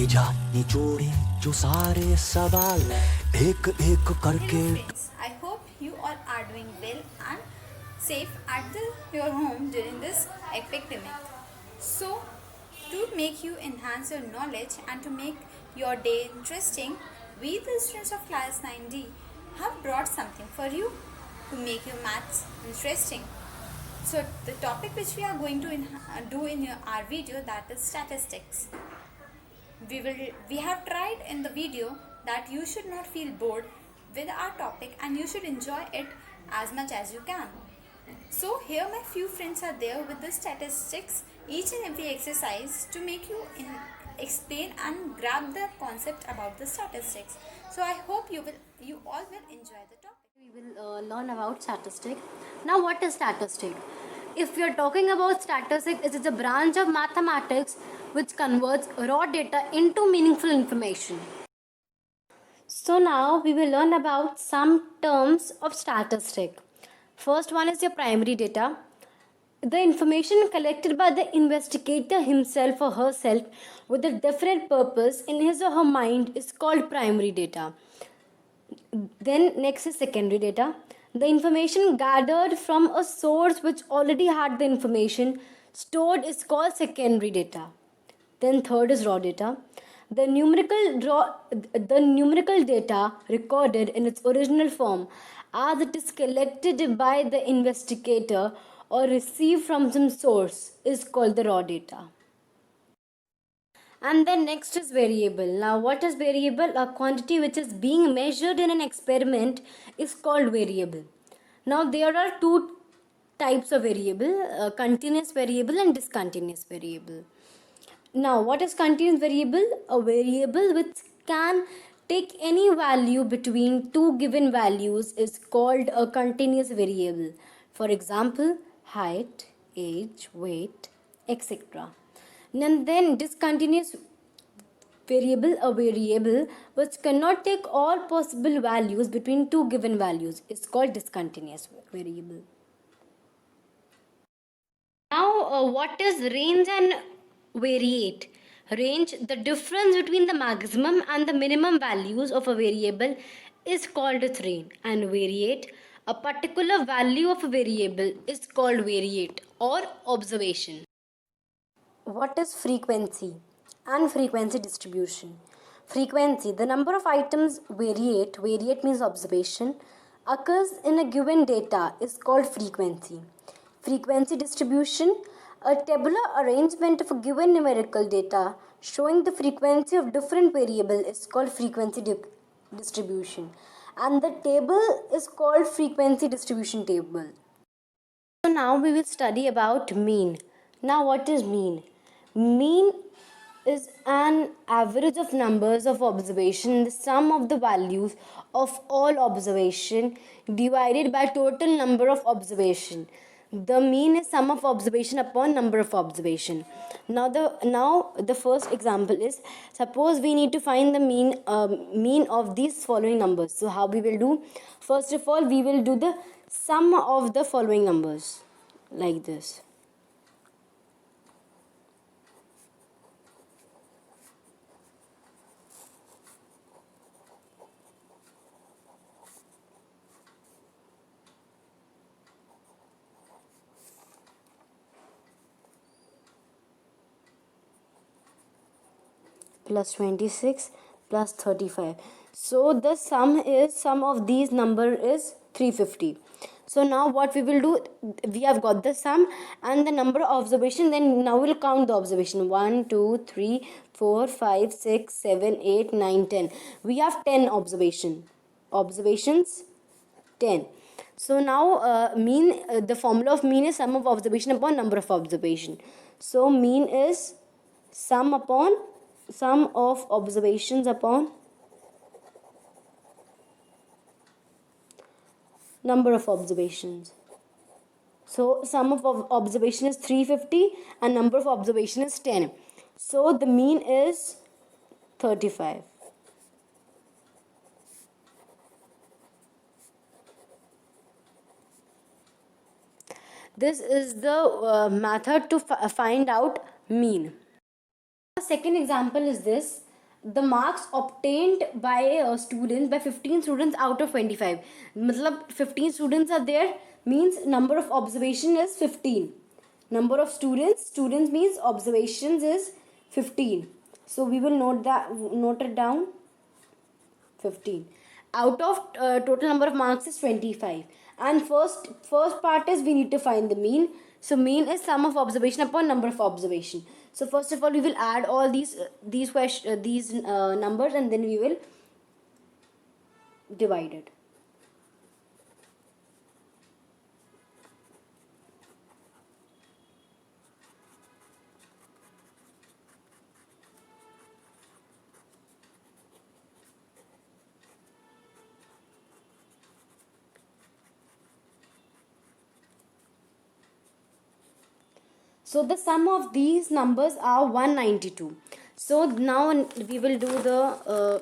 भेजा निचोड़े जो सारे सवाल एक एक करके. Friends, I hope you all are doing well and safe at your home during this epidemic. So, to make you enhance your knowledge and to make your day interesting, we, the students of class 9D, have brought something for you to make your maths interesting. So, the topic which we are going to do in our video, that is statistics. We have tried in the video that you should not feel bored with our topic and you should enjoy it as much as you can. So here my few friends are there with the statistics, each and every exercise to make you explain and grab the concept about the statistics. So I hope you all will enjoy the topic. We will learn about statistic. Now, what is statistic? If we are talking about statistic, it is a branch of mathematics which converts raw data into meaningful information. So now we will learn about some terms of statistic. First one is your primary data. The information collected by the investigator himself or herself with a definite purpose in his or her mind is called primary data. Then next is secondary data. The information gathered from a source which already had the information stored is called secondary data. Then third is raw data. The numerical data recorded in its original form as it is collected by the investigator or received from some source is called the raw data. And then next is variable. Now what is variable? A quantity which is being measured in an experiment is called variable. Now there are two types of variable, continuous variable and discontinuous variable. Now what is continuous variable? A variable which can take any value between two given values is called a continuous variable. For example, height, age, weight, etc. And then discontinuous variable, a variable which cannot take all possible values between two given values, is called discontinuous variable. Now what is range and variate? Range, the difference between the maximum and the minimum values of a variable is called its range, and variate, a particular value of a variable is called variate or observation. What is frequency and frequency distribution? Frequency, the number of items variate means observation, occurs in a given data is called frequency. Frequency distribution, a tabular arrangement of a given numerical data showing the frequency of different variable is called frequency distribution, and the table is called frequency distribution table. So now we will study about mean. Now what is mean? Mean is an average of numbers of observation, the sum of the values of all observation divided by total number of observation. The mean is sum of observation upon number of observation. Now the first example is, suppose we need to find the mean of these following numbers. So how we will do? First of all, we will do the sum of the following numbers like this. Plus 26 plus 35. So the sum of these number is 350. So now what we will do, we have got the sum and the number of observation. Then now we'll count the observation. 1 2 3 4 5 6 7 8 9 10. We have 10 observations 10. So now the formula of mean is sum of observation upon number of observation. So mean is sum of observations upon number of observations. So sum of observation is 350 and number of observation is 10. So the mean is 35. This is the method to find out mean. The second example is this. the marks obtained by students, by 15 students out of 25. मतलब 15 students are there, means number of observation is 15. Number of students means observations is 15. So we will note it down, 15. Out of total number of marks is 25. And first part is we need to find the mean. So mean is sum of observation upon number of observation. So first of all we will add all these numbers, and then we will divide it. So the sum of these numbers are 192. So now we will do the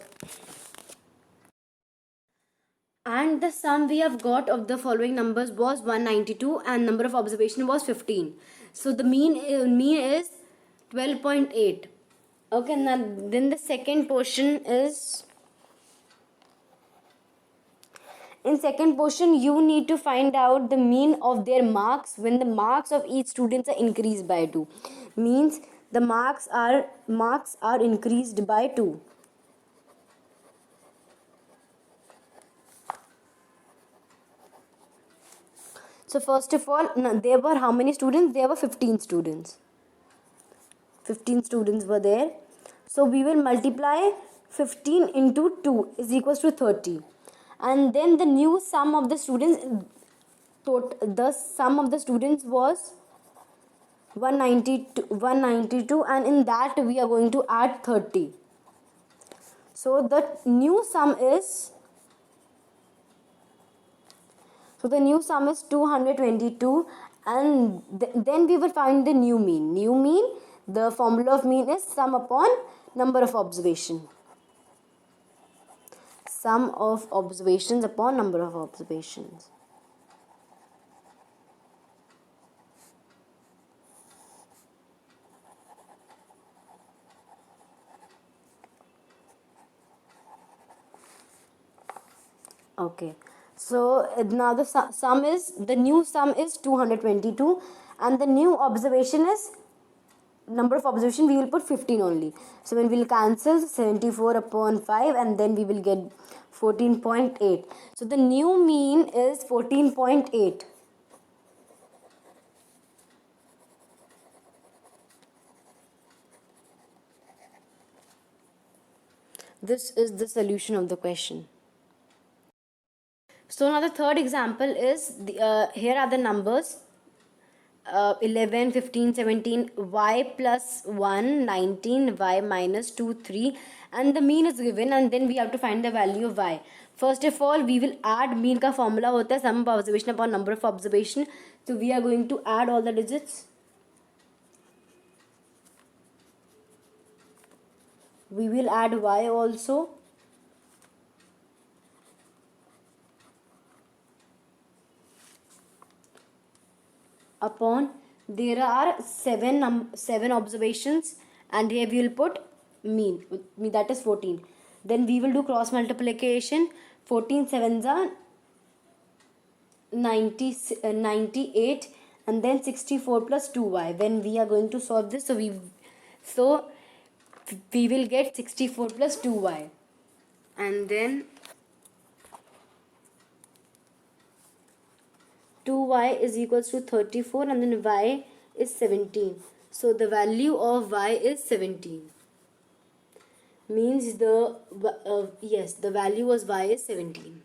and the sum we have got of the following numbers was 192 and number of observation was 15. So the mean is 12.8. Okay, now then the second portion is, in second portion you need to find out the mean of their marks when the marks of each student are increased by 2. Means the marks are increased by 2. So first of all, there were how many students? There were 15 students. 15 students were there. So we will multiply 15 into 2 is equals to 30. And then the new sum of the students, the sum of the students was 192, and in that we are going to add 30. So the new sum is 222, and then we will find the new mean. New mean, the formula of mean is sum upon number of observation. Sum of observations upon number of observations. Okay. So now the new sum is 222, and the new observation is number of observation we will put 15 only. So when we will cancel 74 upon 5, and then we will get 14.8. So the new mean is 14.8. This is the solution of the question. So now the third example is, here are the numbers 11, 15, 17, y plus 1, 19, y minus 2, 3, and the mean is given, and then we have to find the value of y. First of all, we will add mean का formula होता है sum of observation upon number of observation. So we are going to add all the digits. We will add y also. Upon, there are seven observations, and here we will put mean, that is 14. Then we will do cross multiplication. 14 sevens are 98, and then 64 plus 2y. When we are going to solve this, so we will get 64 plus 2y, and then 2y is equals to 34, and then y is 17. So the value of y is 17. Means the value was y is 17.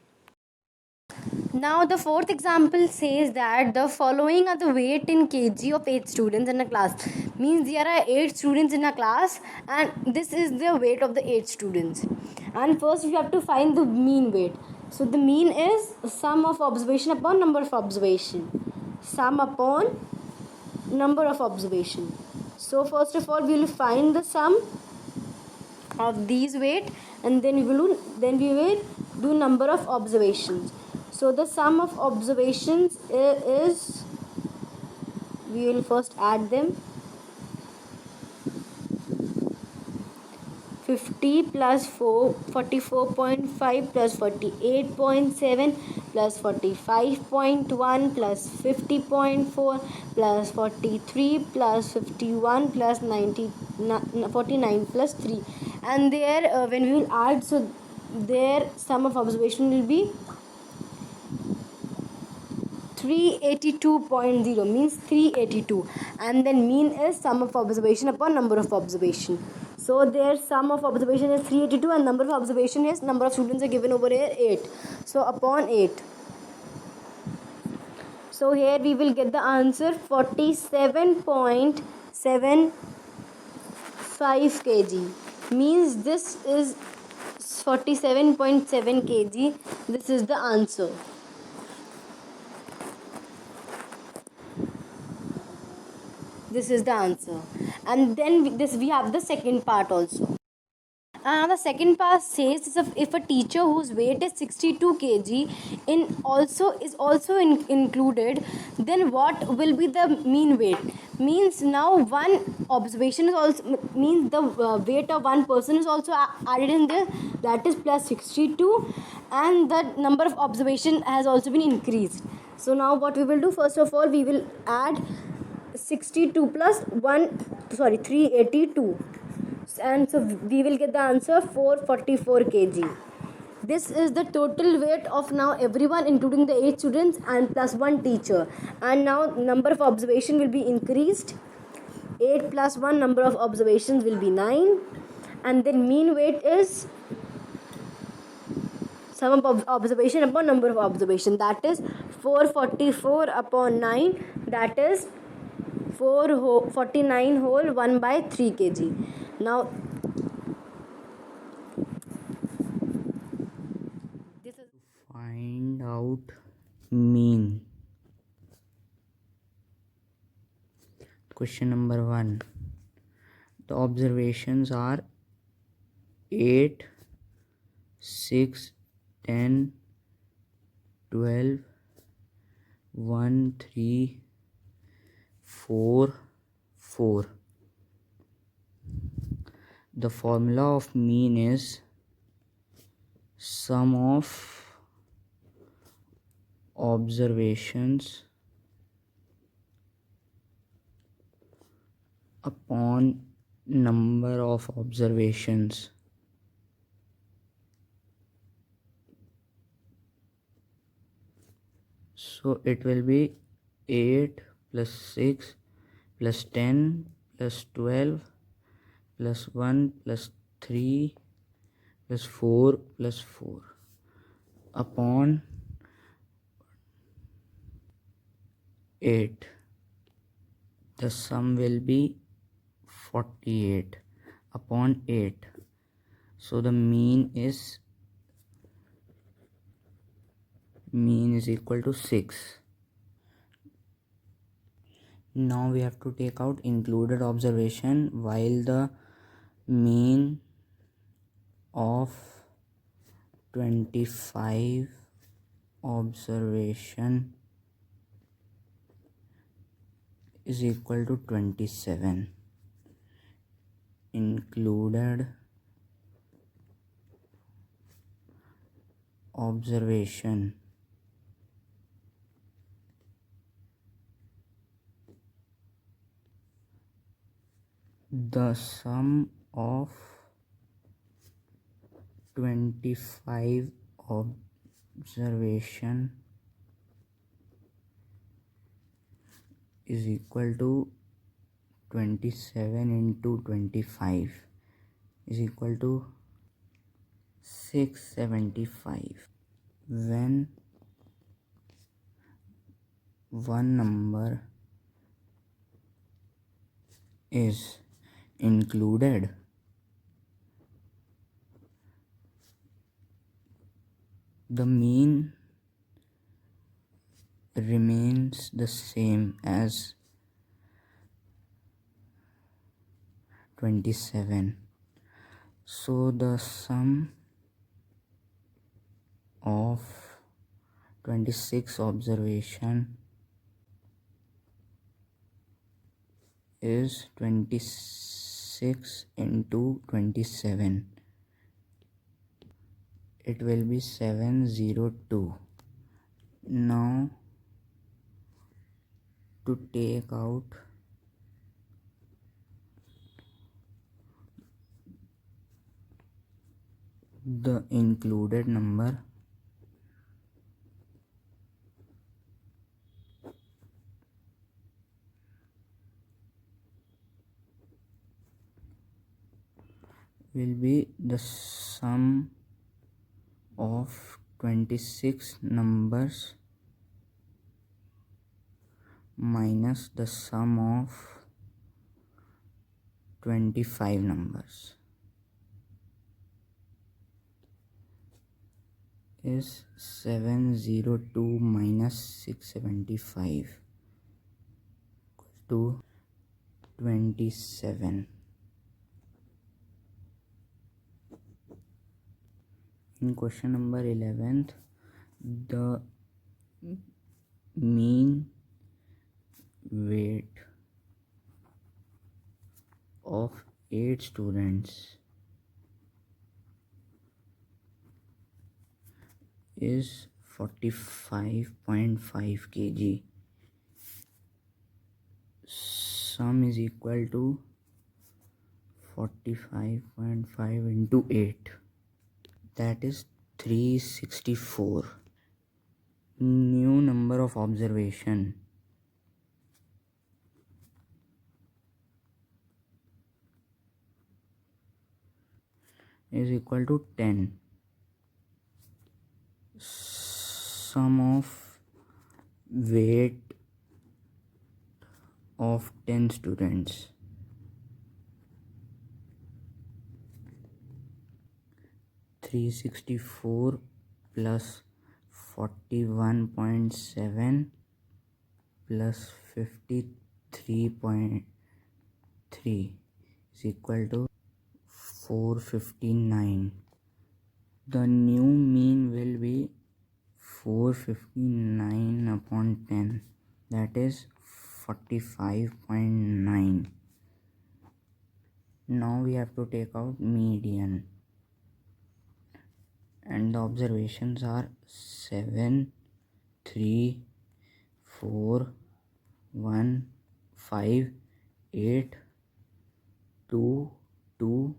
Now the fourth example says that the following are the weight in kg of 8 students in a class. Means there are 8 students in a class, and this is the weight of the 8 students. And first we have to find the mean weight. So the mean is sum of observation upon number of observation. Sum upon number of observation. So first of all we will find the sum of these weight, and then we will do number of observations. So the sum of observations is, we will first add them. 50 plus 4, 44.5 plus 48.7 plus 45.1 plus 50.4 plus 43 plus 51 plus 49 plus 3. And there when we will add, so their sum of observation will be 382.0, means 382, and then mean is sum of observation upon number of observation. So their sum of observation is 382 and number of observation is, number of students are given over here 8, so upon 8. So here we will get the answer 47.75 kg, means this is 47.7 kg. This is the answer. This is the answer. And then this we have the second part also. The second part says, if a teacher whose weight is 62 kg is also included, then what will be the mean weight? Means now one observation is also, means the weight of one person is also added in there, that is plus 62, and the number of observation has also been increased. So now what we will do, first of all we will add 62 plus 382, and so we will get the answer 444 kg. This is the total weight of now everyone, including the 8 students and plus 1 teacher. And now number of observation will be increased. 8 plus 1, number of observations will be 9, and then mean weight is sum of observation upon number of observation, that is 444 upon 9, that is 49 whole 1 by 3 kg. Now this is find out mean. Question number 1. The observations are 8, 6, 10, 12, 1, 3, 4, 4. The formula of mean is sum of observations upon number of observations. So it will be 8 plus 6 plus 10 plus 12 plus 1 plus 3 plus 4 plus 4 upon 8. The sum will be 48 upon 8. So the mean is equal to 6. Now we have to take out included observation. While the mean of 25 observation is equal to 27, included observation the sum of 25 observation is equal to 27 into 25 is equal to 675. When one number is included, the mean remains the same as 27. So the sum of 26 observation is 26 6 into 27. It will be 702. Now to take out the included number, will be the sum of 26 numbers minus the sum of 25 numbers is 702 minus 675 to 27. In question number 11th, the mean weight of 8 students is 45.5 kg. Sum is equal to 45.5 into 8, that is 364. New number of observation is equal to 10. Sum of weight of 10 students (364 plus 41.7 plus 53.3 is equal to 459. The new mean will be 459 upon 10, that is 45.9. Now we have to take out median, and the observations are 7, 3, 4, 1, 5, 8, 2, 2,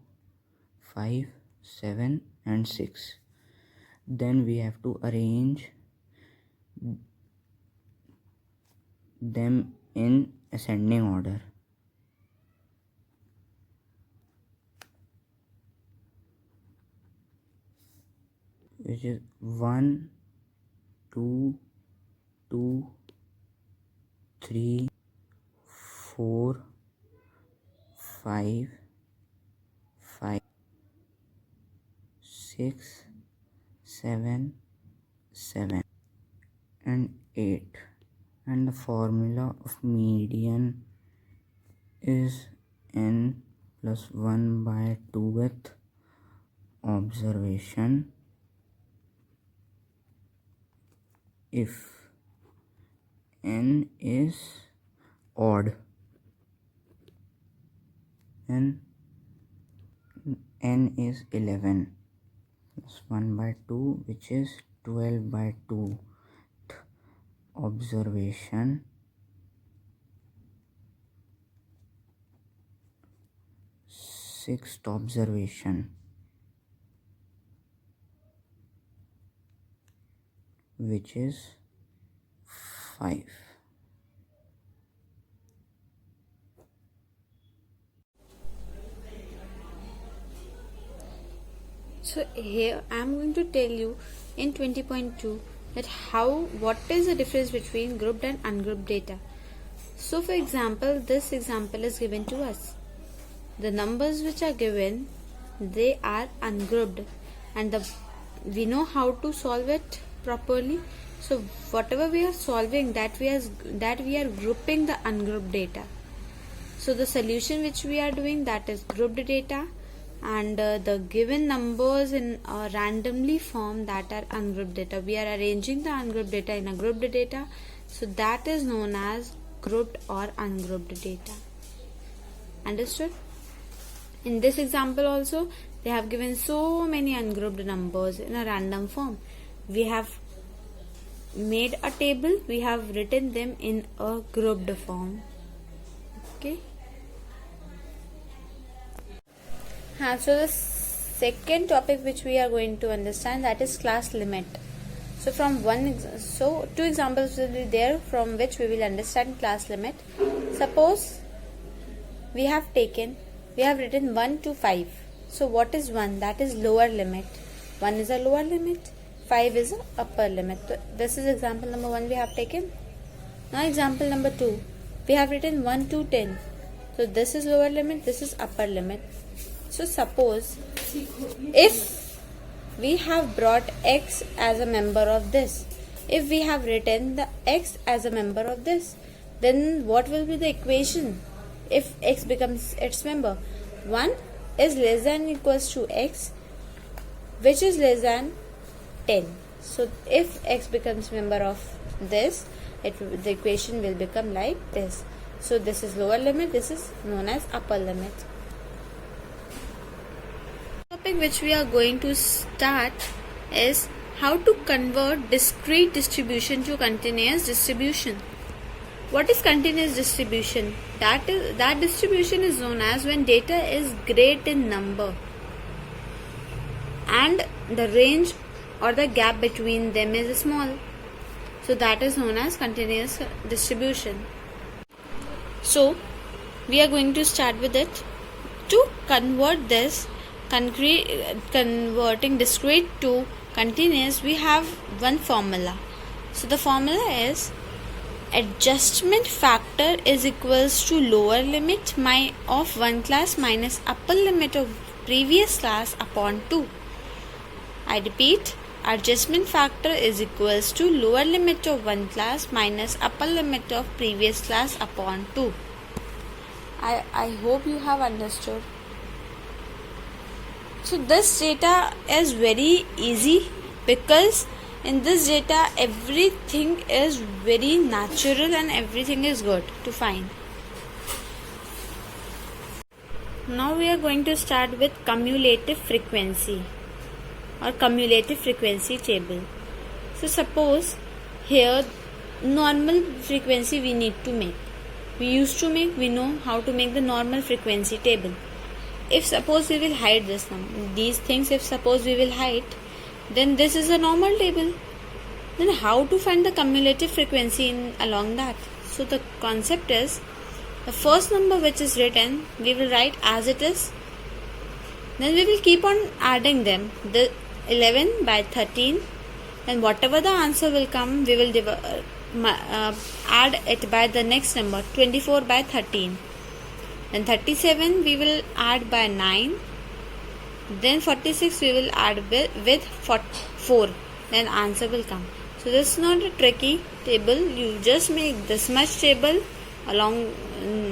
5, 7 and 6. Then we have to arrange them in ascending order. Which is 1, 2, 2, 3, 4, 5, 5, 6, 7, 7 and 8. And the formula of median is n plus 1 by 2th observation if n is odd and n is 11 plus 1 by 2, which is 12 by 2th observation sixth observation, which is 5. So here I am going to tell you in 20.2 that what is the difference between grouped and ungrouped data. So for example, this example is given to us. The numbers which are given, they are ungrouped, and we know how to solve it properly. So whatever we are solving, that we are grouping the ungrouped data. So the solution which we are doing, that is grouped data, and the given numbers in a randomly form, that are ungrouped data. We are arranging the ungrouped data in a grouped data, so that is known as grouped or ungrouped data. Understood? In this example also, they have given so many ungrouped numbers in a random form. We have made a table, we have written them in a grouped form. Okay. So the second topic which we are going to understand, that is class limit. So two examples will be there from which we will understand class limit. Suppose we have written 1 to 5. So what is 1? That is lower limit. 1 is a lower limit, 5 is a upper limit. So this is example number 1 we have taken. Now example number 2. We have written 1 to 10. So this is lower limit, this is upper limit. So suppose if we have brought x as a member of this, if we have written the x as a member of this, then what will be the equation if x becomes its member? 1 is less than or equals to x, which is less than 10. So if x becomes member of this, the equation will become like this. So this is lower limit, this is known as upper limit. The topic which we are going to start is how to convert discrete distribution to continuous distribution. What is continuous distribution? That distribution is known as when data is great in number and the range or the gap between them is small. So that is known as continuous distribution. So we are going to start with it. To convert this converting discrete to continuous, we have one formula. So the formula is adjustment factor is equals to lower limit of one class minus upper limit of previous class upon 2. I repeat, adjustment factor is equals to lower limit of one class minus upper limit of previous class upon 2. I hope you have understood. So this data is very easy because in this data everything is very natural and everything is good to find. Now we are going to start with cumulative frequency or cumulative frequency table. So suppose here normal frequency we need to make. We know how to make the normal frequency table. If suppose we will hide these things, if suppose we will hide, then this is a normal table. Then how to find the cumulative frequency along that? So the concept is, the first number which is written, we will write as it is. Then we will keep on adding them. The 11 by 13. And whatever the answer will come, we will add it by the next number, 24 by 13. Then 37 we will add by 9. Then 46 we will add with 4. Then answer will come. So this is not a tricky table. You just make this much table along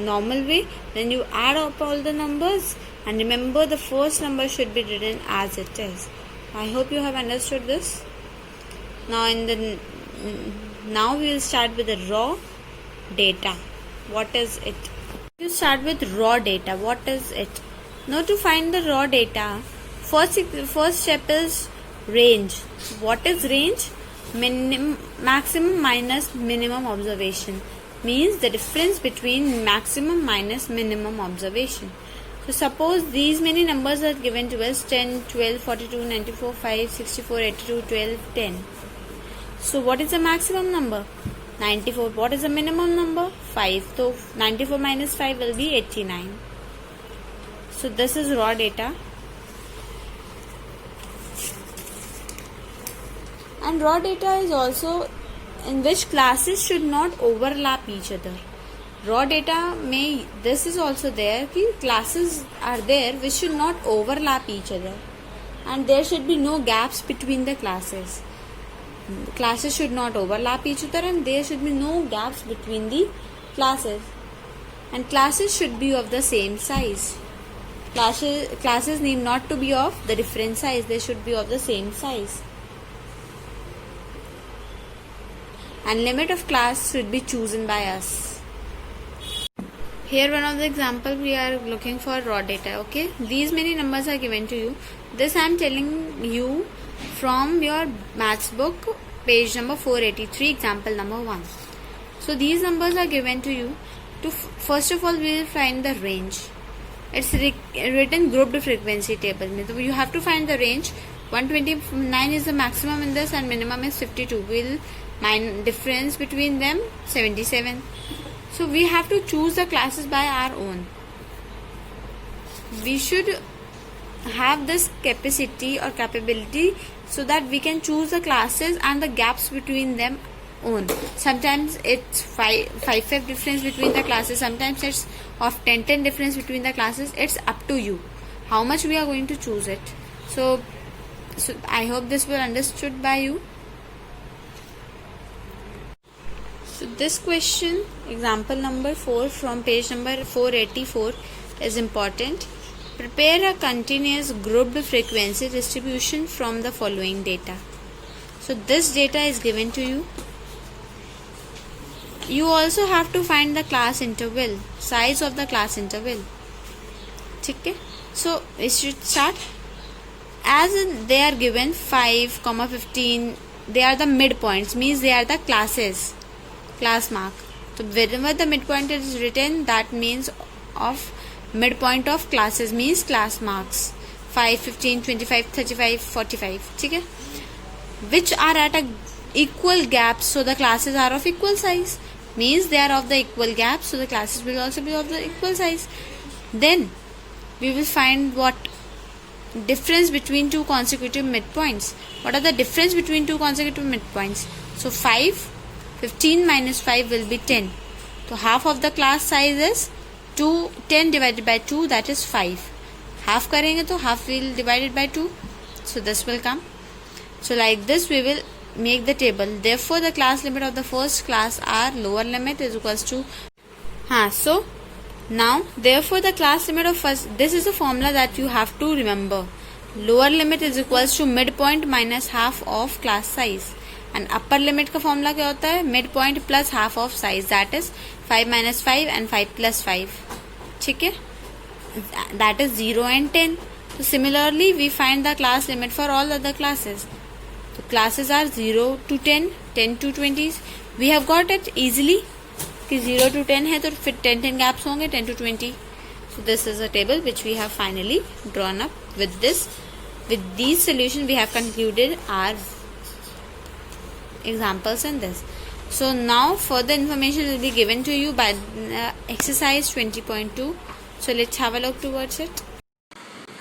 normal way. Then you add up all the numbers and remember the first number should be written as it is. I hope you have understood this. Now we will start with the raw data. What is it? You start with raw data. What is it? Now to find the raw data, first step is range. What is range? Maximum minus minimum observation. Means the difference between maximum minus minimum observation. So suppose these many numbers are given to us, 10, 12, 42, 94, 5, 64, 82, 12, 10. So what is the maximum number? 94. What is the minimum number? 5. So 94 minus 5 will be 89. So this is raw data. And raw data is also in which classes should not overlap each other. Raw data this is also there. Classes are there which should not overlap each other. And there should be no gaps between the classes. Classes should not overlap each other and there should be no gaps between the classes. And classes should be of the same size. Classes need not to be of the different size. They should be of the same size. And limit of class should be chosen by us. Here one of the example we are looking for raw data. Okay, these many numbers are given to you. This I am telling you from your maths book, page number 483, example number 1. So these numbers are given to you. To first of all we will find the range. It's written grouped frequency table. You have to find the range. 129 is the maximum in this and minimum is 52. We'll find difference between them 77. So we have to choose the classes by our own. We should have this capacity or capability so that we can choose the classes and the gaps between them own. Sometimes it's 5 difference between the classes, sometimes it's of 10 difference between the classes. It's up to you how much we are going to choose it. So I hope this will understood by you. So this question, example number 4 from page number 484, is important. Prepare a continuous grouped frequency distribution from the following data. So this data is given to you. You also have to find the class interval, size of the class interval. Okay? So we should start. As they are given 5, 15, they are the midpoints, means they are the classes, class mark. So wherever the midpoint is written, that means of midpoint of classes, means class marks. 5, 15, 25, 35, 45. Okay? Which are at a equal gap, so the classes are of equal size. Means they are of the equal gap, so the classes will also be of the equal size. Then we will find what difference between two consecutive midpoints. What are the difference between two consecutive midpoints? So 15 minus 5 will be 10. So half of the class size is 2. 10 divided by 2, that is 5. Half करेंगे तो half will divided by 2. So this will come. So like this we will make the table. Therefore the class limit of the first class are lower limit is equals to so now therefore the class limit of first, this is a formula that you have to remember. Lower limit is equals to midpoint minus half of class size, and upper limit का formula क्या होता है? Midpoint plus half of size, that is 5 minus 5 and 5 plus 5. ठीक है, that is 0 and 10. So similarly we find the class limit for all other classes. So classes are 0 to 10, 10 to 20. We have got it easily कि 0 to 10 है तो फिर 10 gaps होंगे 10 to 20. So this is a table which we have finally drawn up. With this, with these solutions we have concluded our examples in this. So now further information will be given to you by exercise 20.2. So let's have a look towards it.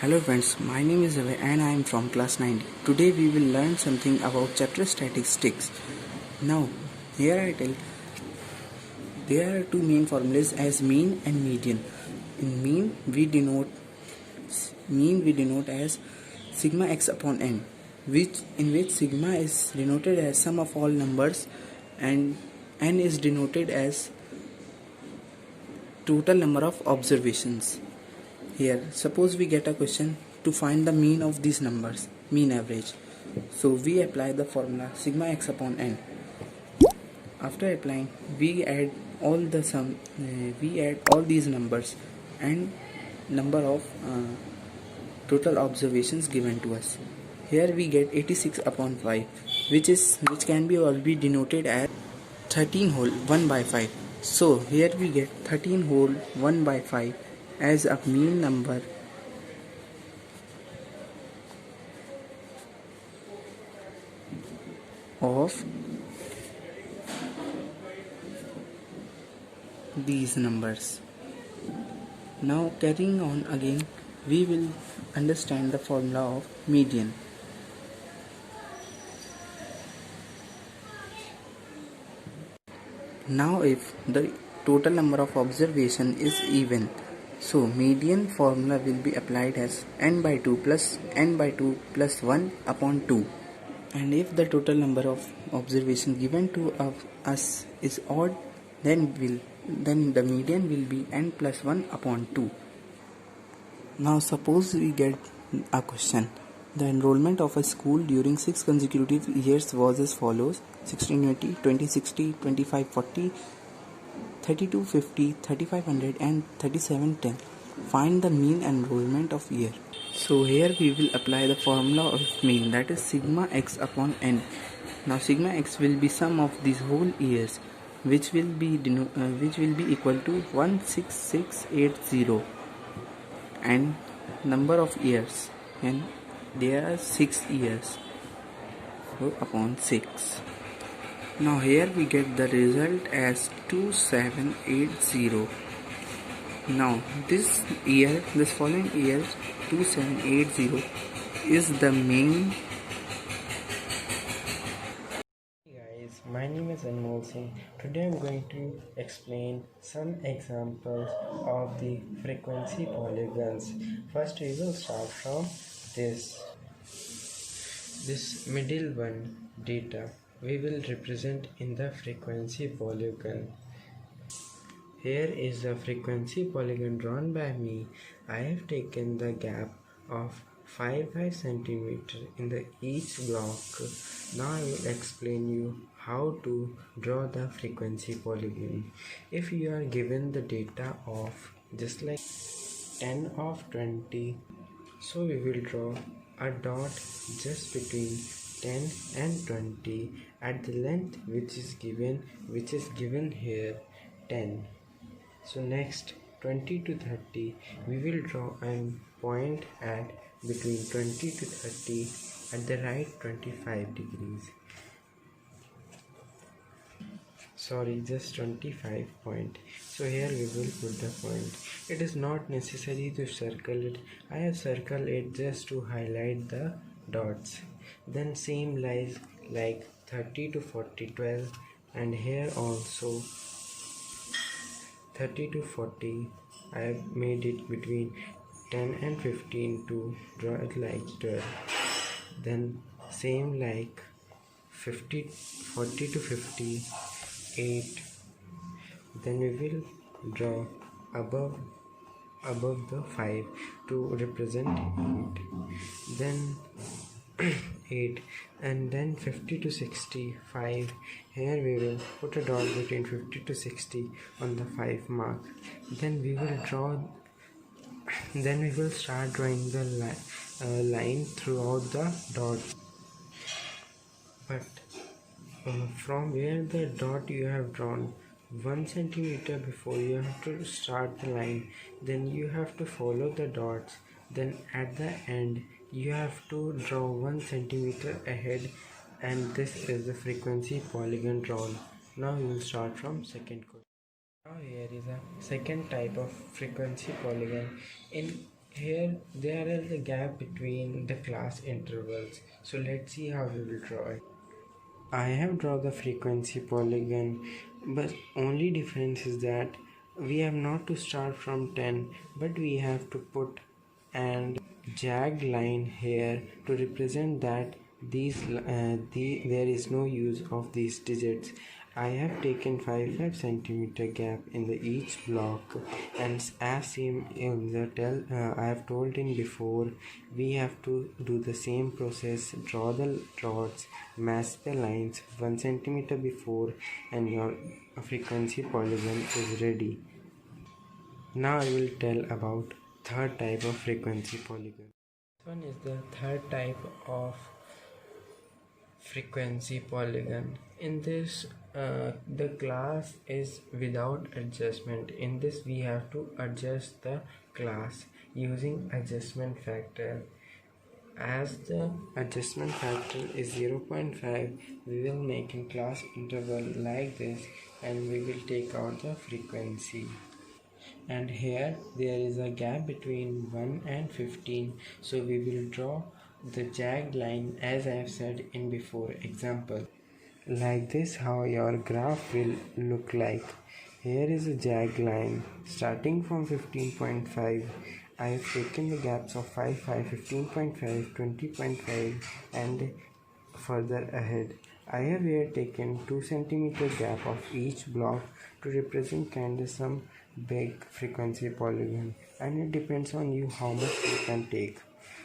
Hello friends, my name is Ravi and I am from class 9. Today we will learn something about chapter statistics. Now here I tell there are two main formulas as mean and median. In mean we denote as sigma x upon n, in which sigma is denoted as sum of all numbers and n is denoted as total number of observations. Here suppose we get a question to find the mean of these numbers, mean average. So we apply the formula sigma x upon n. After applying, we add all these numbers and number of total observations given to us. Here we get 86 upon 5, which can be already denoted as 13 whole 1 by 5. So here we get 13 whole 1 by 5 as a mean number of these numbers. Now carrying on again, we will understand the formula of median. Now if the total number of observation is even, so median formula will be applied as n by 2 plus n by 2 plus 1 upon 2. And if the total number of observation given to us is odd, then the median will be n plus 1 upon 2. Now suppose we get a question. The enrollment of a school during 6 consecutive years was as follows: 1620, 2060, 2540, 3250, 3500 and 3710. Find the mean enrollment of year. So here we will apply the formula of mean, that is sigma x upon n. Now sigma x will be sum of these whole years, which will be equal to 16680, and number of years, and there are 6 years, so upon 6. Now here we get the result as 2780. Now this following year 2780 is the mean. Hey guys, my name is Anmol Singh. Today I'm going to explain some examples of the frequency polygons. First we will start from this middle one, data. We will represent in the frequency polygon. Here is the frequency polygon drawn by me. I have taken the gap of 5 cm in the each block. Now I will explain you how to draw the frequency polygon. If you are given the data of just like 10 of 20, so we will draw a dot just between 10 and 20 at the length which is given here, 10. So next 20 to 30, we will draw a point at between 20 to 30 at the right 25 degrees. Sorry, just 25 point. So here we will put the point. It is not necessary to circle it. I have circled it just to highlight the dots. Then same lies like 30 to 40, 12, and here also 30 to 40. I have made it between 10 and 15 to draw it like 12. Then same like 40 to 50, 8. Then we will draw above the 5 to represent 8. Then 8, and then 50 to 65. Here we will put a dot between 50 to 60 on the 5 mark. Then we will start drawing the line throughout the dot. But from where the dot you have drawn 1 centimeter before, you have to start the line. Then you have to follow the dots. Then at the end you have to draw 1 centimeter ahead, and this is the frequency polygon drawn. Now we will start from second question. Now here is a second type of frequency polygon. In here there is a gap between the class intervals. So let's see how we will draw it. I have drawn the frequency polygon, but only difference is that we have not to start from 10, but we have to put and jagged line here to represent that there is no use of these digits. I have taken 5 centimeter gap in the each block, and as same in the I have told in before, we have to do the same process. Draw the dots, match the lines 1 centimeter before, and your frequency polygon is ready. Now I will tell about third type of frequency polygon. This one is the third type of frequency polygon. In this the class is without adjustment. In this we have to adjust the class using adjustment factor. As the adjustment factor is 0.5, we will make a class interval like this, and we will take out the frequency. And here there is a gap between 1 and 15, so we will draw the jagged line as I have said in before example. Like this, how your graph will look like. Here is a jagged line starting from 15.5. I have taken the gaps of 5, 15.5, 20.5 and further ahead. I have here taken 2 centimeter gap of each block to represent kind of some big frequency polygon, and it depends on you how much you can take.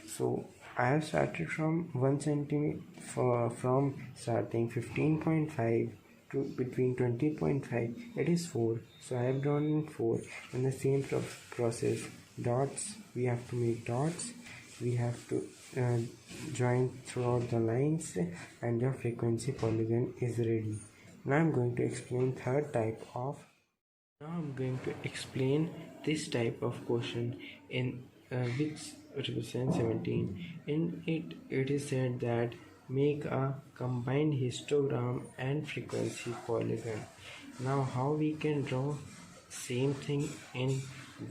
So I have started from 1 centimeter from starting 15.5 between 20.5, it is 4. So I have drawn in 4. In the same process, dots, we have to make dots, we have to join throughout the lines, and your frequency polygon is ready. Now I'm going to explain this type of question in which represents 17. In it is said that make a combined histogram and frequency polygon. Now how we can draw same thing in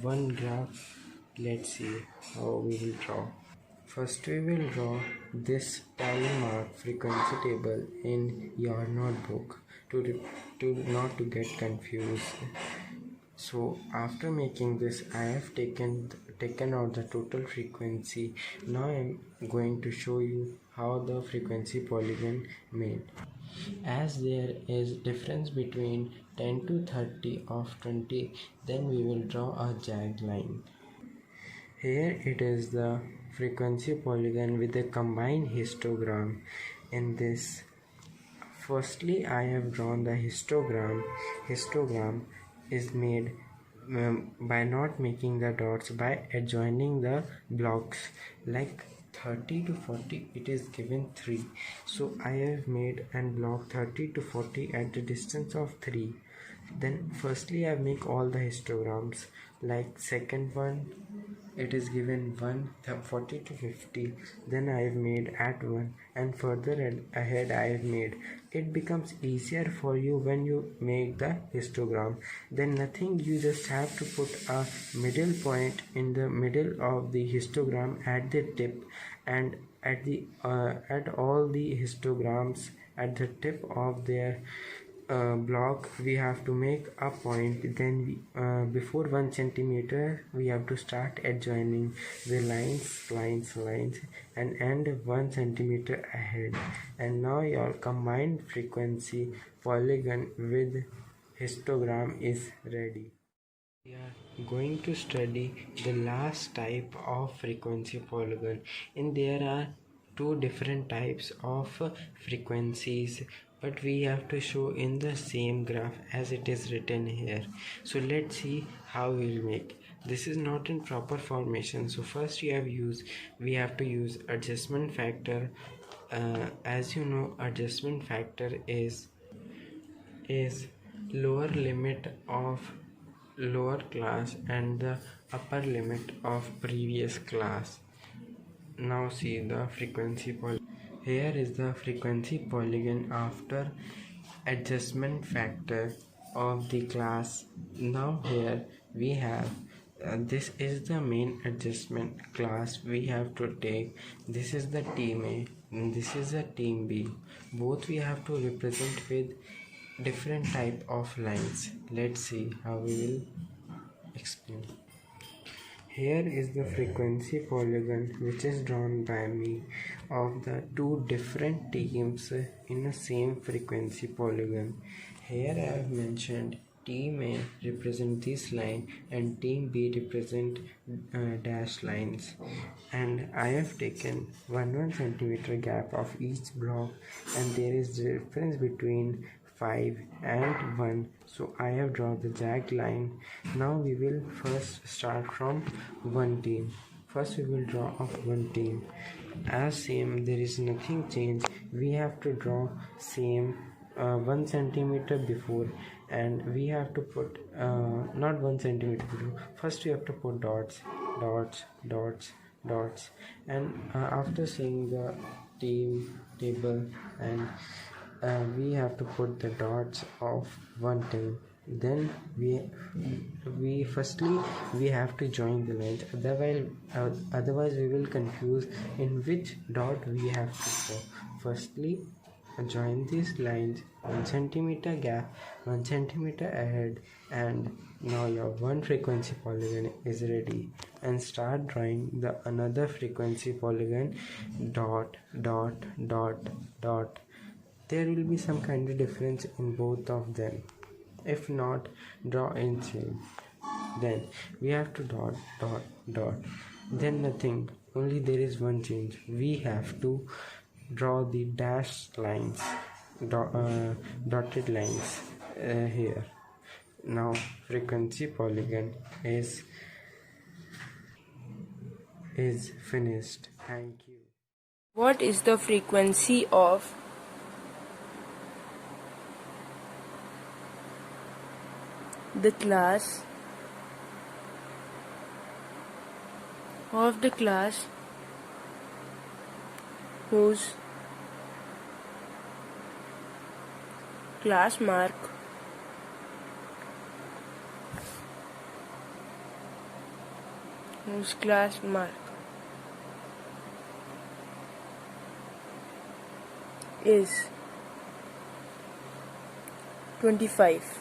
one graph? Let's see how we will draw. First we will draw this tally mark frequency table in your notebook to not to get confused. So after making this, I have taken out the total frequency. Now I am going to show you how the frequency polygon made. As there is difference between 10 to 30 of 20, then we will draw a jagged line. Here it is the frequency polygon with a combined histogram. In this, firstly I have drawn the histogram. Histogram is made by not making the dots, by adjoining the blocks. Like 30 to 40, it is given 3. So I have made and block 30 to 40 at the distance of 3. Then firstly I make all the histograms. Like second one, it is given 1, 40 to 50. Then I have made at 1, and further ahead I have made. It becomes easier for you when you make the histogram. Then nothing, you just have to put a middle point in the middle of the histogram at the tip, and at all the histograms at the tip of their block we have to make a point. Then before 1 centimeter we have to start adjoining the lines and end 1 centimeter ahead. And now your combined frequency polygon with histogram is ready. We are going to study the last type of frequency polygon, and there are 2 different types of frequencies, but we have to show in the same graph as it is written here. So let's see how we'll make. This is not in proper formation, so first we have to use adjustment factor. As you know, adjustment factor is lower limit of lower class and the upper limit of previous class. Now see the frequency polygon. Here is the frequency polygon after adjustment factor of the class. Now here we have this is the main adjustment class we have to take. This is the team A and this is the team B. Both we have to represent with different type of lines. Let's see how we will explain. Here is the frequency polygon which is drawn by me of the 2 different teams in the same frequency polygon. Here I have mentioned team A represent this line and team B represent dash lines, and I have taken 1 centimeter gap of each block, and there is difference between 5 and 1, so I have drawn the jagged line. Now we will first start from one team. First we will draw of one team. As same, there is nothing changed. We have to draw same 1 centimeter before, and we have to put not 1 centimeter before. First we have to put dots, and after seeing the team table, and we have to put the dots of one team. Then we firstly we have to join the lines, otherwise we will confuse in which dot we have to go. Firstly join these lines 1 centimeter gap, 1 centimeter ahead, and now your one frequency polygon is ready. And start drawing the another frequency polygon. Dot. There will be some kind of difference in both of them. If not, draw in same. Then we have to dot. Then nothing, only there is one change. We have to draw the dashed lines. dotted lines here. Now frequency polygon is finished. Thank you. What is the frequency of the class whose class mark is 25.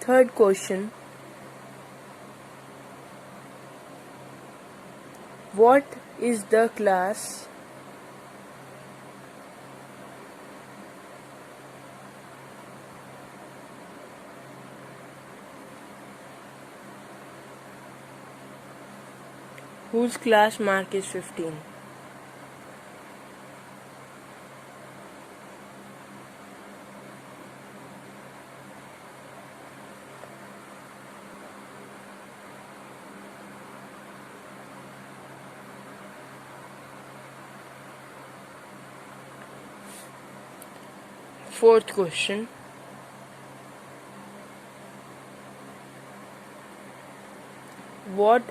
Third question. What is the class whose class mark is 15? Fourth question. What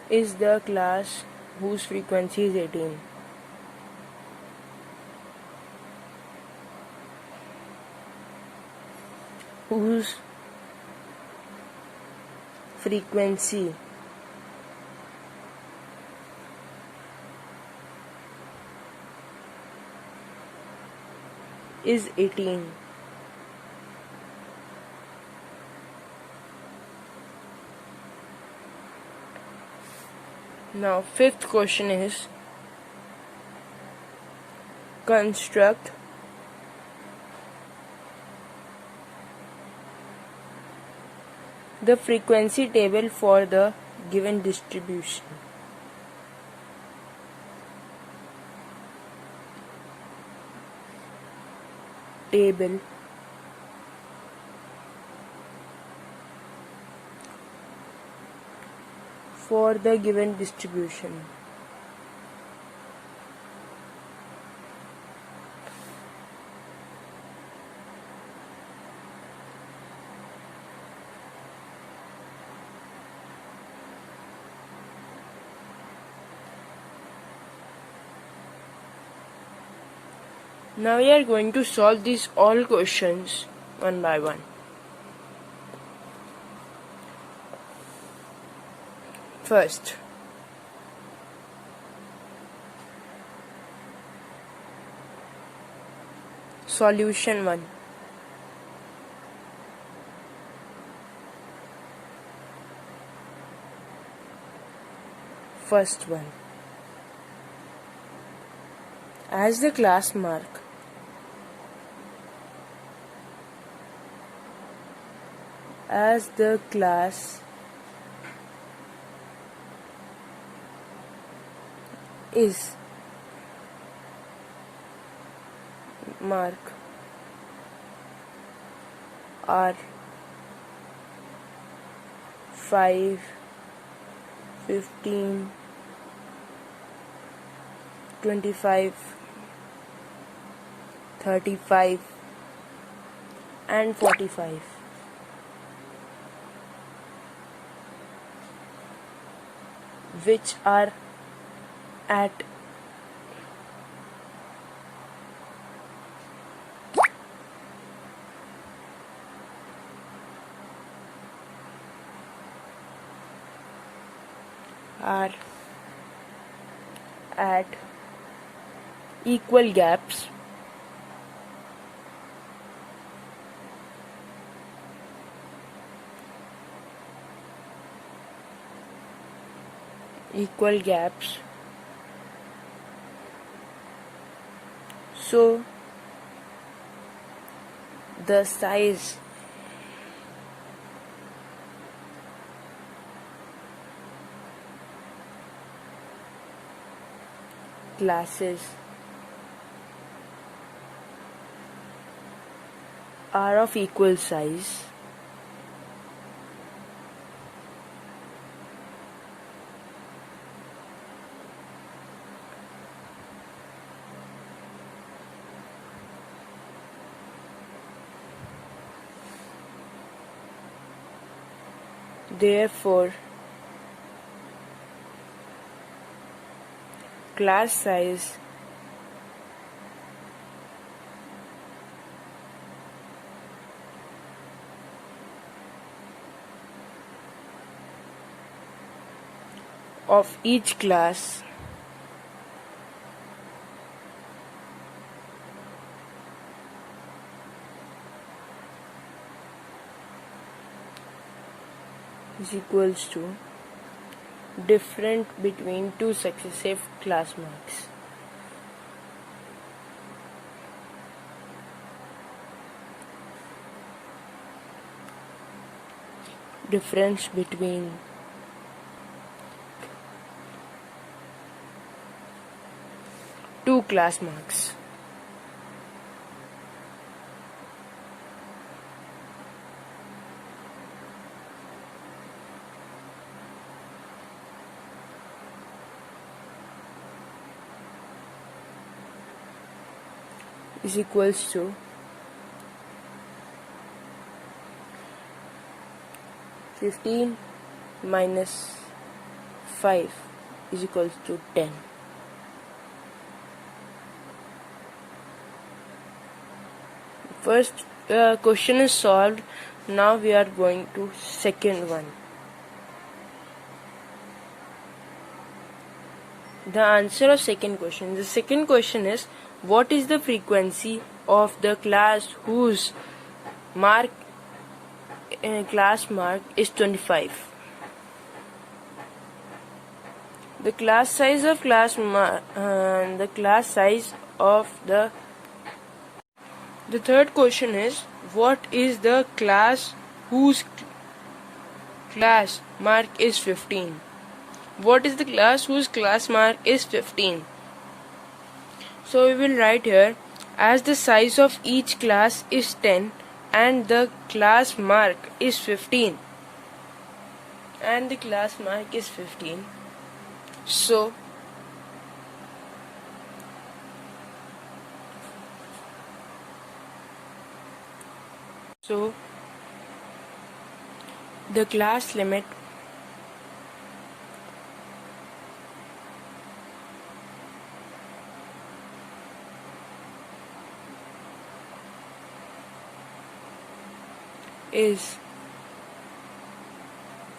is the class whose frequency is 18? Whose frequency is 18? Now fifth question is construct the frequency table for the given distribution. Table for the given distribution. Now we are going to solve these all questions one by one. First, solution 1. First one. As the class mark is mark R 5, 15, 25, 35 and 45. Which are at equal gaps so the size classes are of equal size, therefore class size of each class is equals to difference between two successive class marks. Difference between two class marks. Is equals to 15 minus 5 is equals to 10. First question is solved. Now we are going to second one. The answer of second question. The second question is, what is the frequency of the class whose class mark is 25? The class size of the third question is, what is the class whose class mark is 15? What is the class whose class mark is 15? So we will write here, as the size of each class is 10 and the class mark is 15. So the class limit is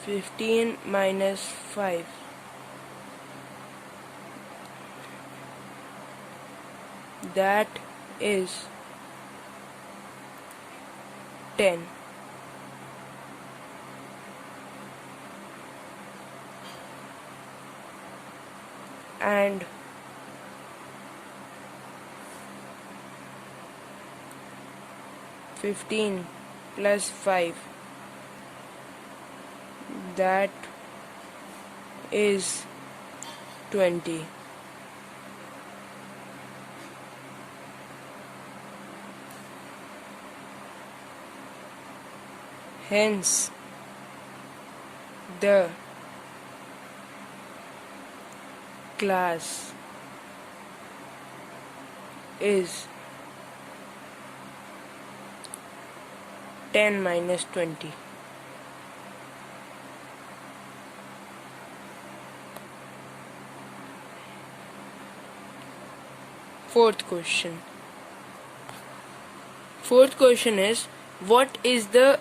15 minus 5. That is 10. And 15 plus 5, that is 20. Hence, the class is 10 minus 20. Fourth question. Fourth question is, what is the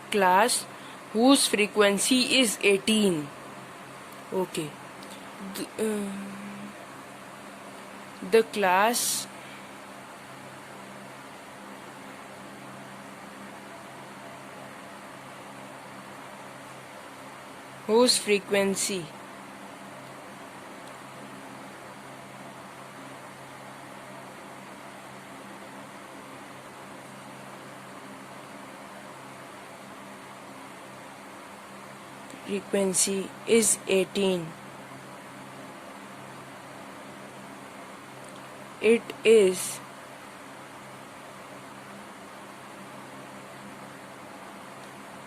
class whose frequency is 18? Okay. The class whose frequency is 18 It is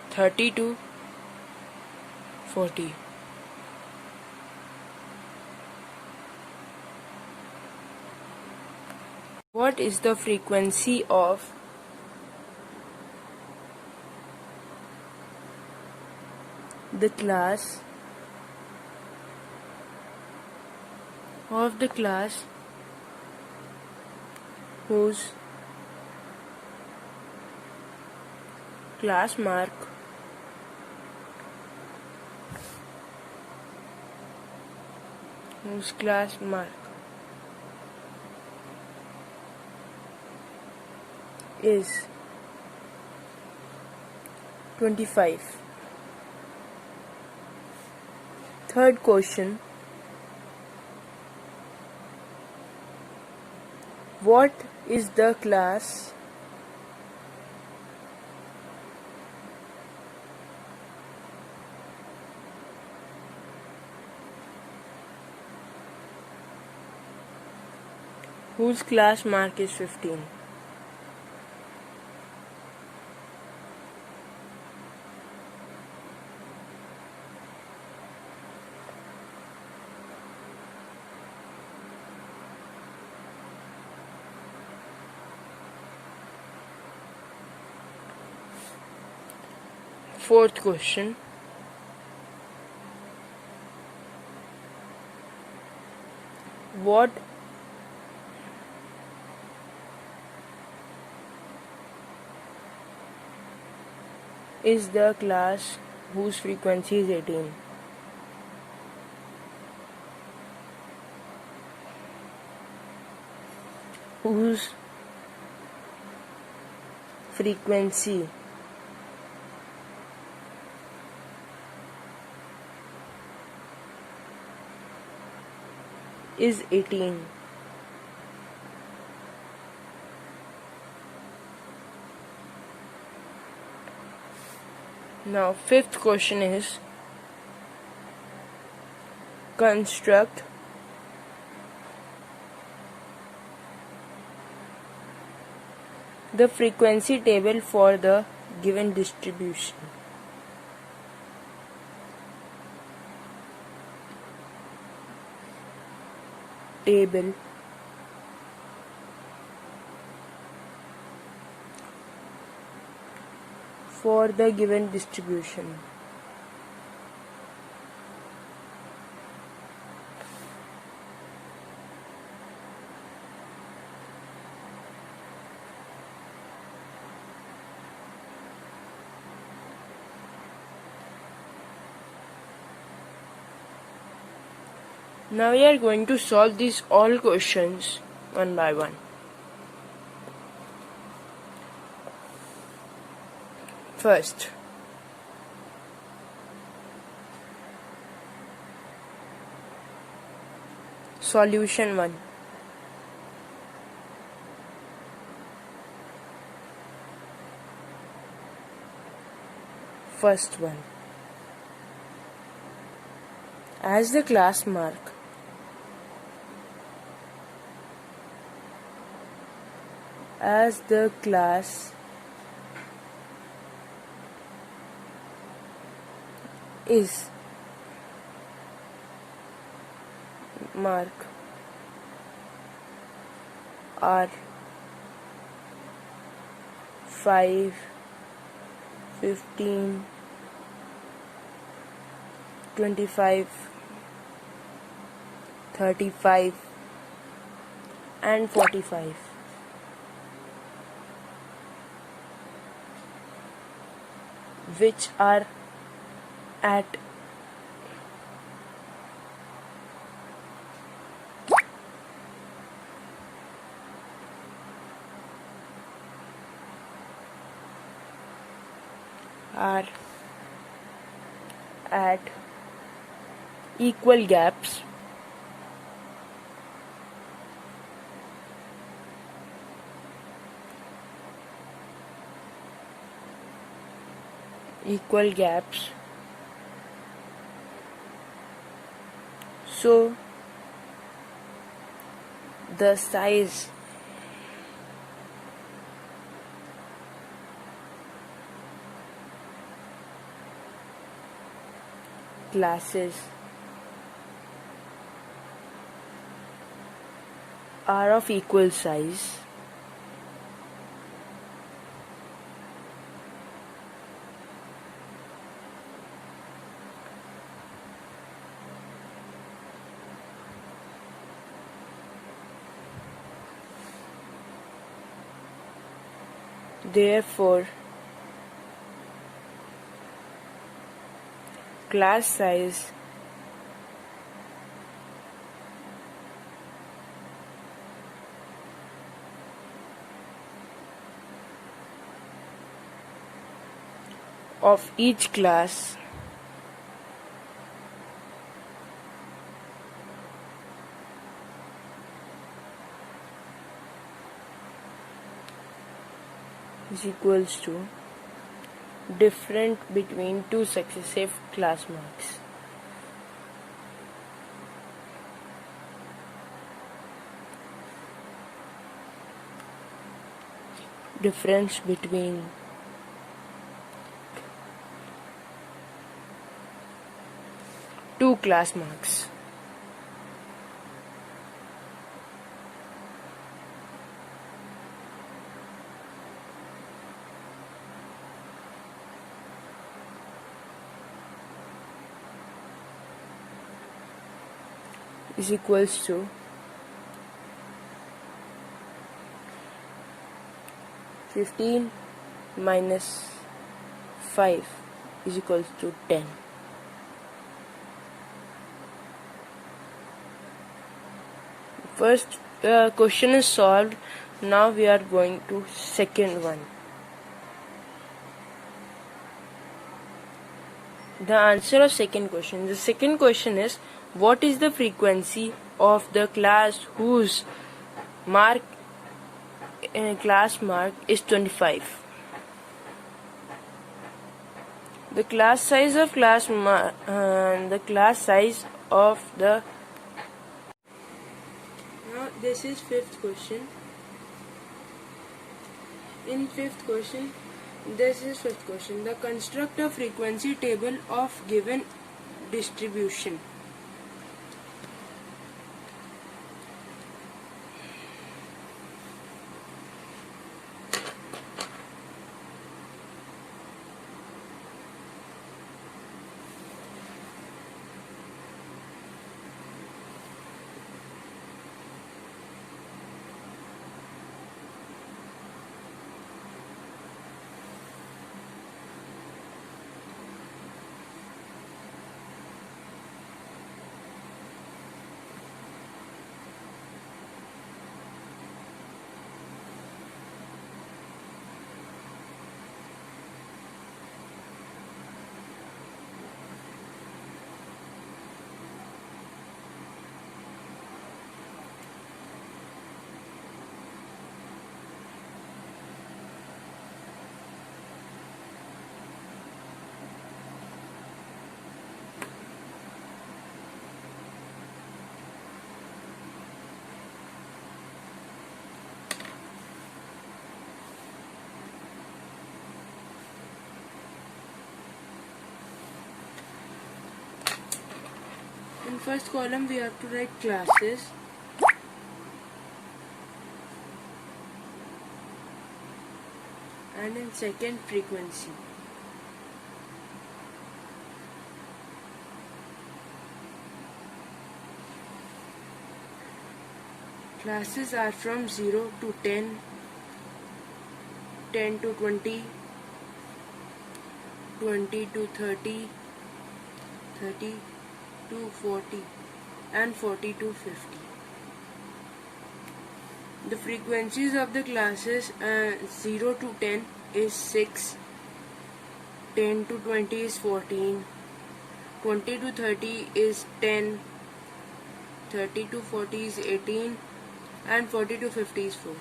30 to 40. What is the frequency of the class whose class mark is 25. Third question. What is the class whose class mark is 15? Fourth question. What is the class whose frequency is 18? Whose frequency is 18? Now, fifth question is construct the frequency table for the given distribution. Table for the given distribution. Now we are going to solve these all questions one by one. First, solution 1. First one. As the class mark is mark R 5, 15, 25, 35 and 45. Which are at equal gaps so the size classes are of equal size, therefore class size of each class is equals to difference between two successive class marks. Difference between two class marks. Is equals to 15 minus 5 is equals to 10. First question is solved. Now we are going to second one. The answer of second question. The second question is, what is the frequency of the class whose class mark is 25? The class size of Now this is fifth question. In fifth question, the construct a frequency table of given distribution. In first column we have to write classes. And in second, frequency. Classes are from 0 to 10, 10 to 20, 20 to 30, 30 to 40, and 40 to 50. The frequencies of the classes 0 to 10 is 6, 10 to 20 is 14, 20 to 30 is 10, 30 to 40 is 18, and 40 to 50 is 4.